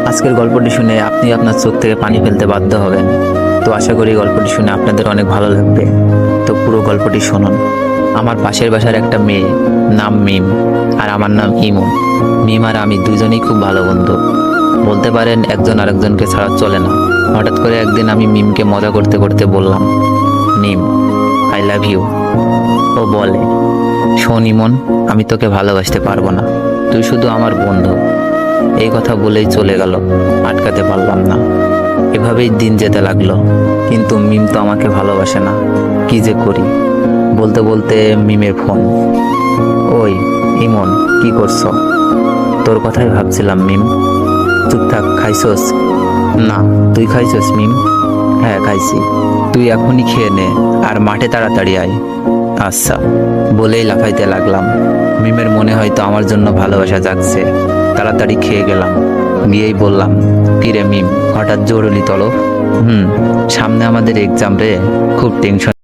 আজকের গল্পটি শুনে আপনি আপনার চোখ থেকে পানি ফেলতে বাধ্য হবেন। তো আশা করি গল্পটি শুনে আপনাদের অনেক ভালো লাগবে। তো পুরো গল্পটি শুনুন। আমার পাশের বাসার একটা মেয়ে, নাম মিম, আর আমার নাম ইমু। মিম আর আমি দুজনেই খুব ভালো বন্ধু, বলতে পারেন একজন আরেকজনকে ছাড়া চলে না। হঠাৎ করে একদিন আমি মিমকে মজা করতে করতে বললাম, মিম, আই লাভ ইউ। ও বলে, শোন ইমন, আমি তোকে ভালোবাসতে পারবো না, তুই শুধু আমার বন্ধু। এই কথা বলেই চলে গেল, আটকাতে পারলাম না। এভাবেই দিন যেতে লাগলো, কিন্তু মিম তো আমাকে ভালোবাসে না। কি যে করি। বলতে বলতে মিমের ফোন। ওই ইমন, কি করছো? তোর কথাই ভাবছিলাম মিম। চুপ থাক, খাইছস? না, তুই খাইছস মিম? হ্যাঁ খাইছি। তুই এখনই খেয়ে নে, আর মাঠে তাড়াতাড়ি আয়। আচ্ছা, বলেই লাফাইতে লাগলাম। মিমের মনে হয়তো আমার জন্য ভালোবাসা জাগছে। তাড়াতাড়ি খেয়ে গেলাম, গিয়েই বললাম, কিরে মিম, হঠাৎ জরুরি তলব? সামনে আমাদের এক্সাম রে, খুব টেনশন।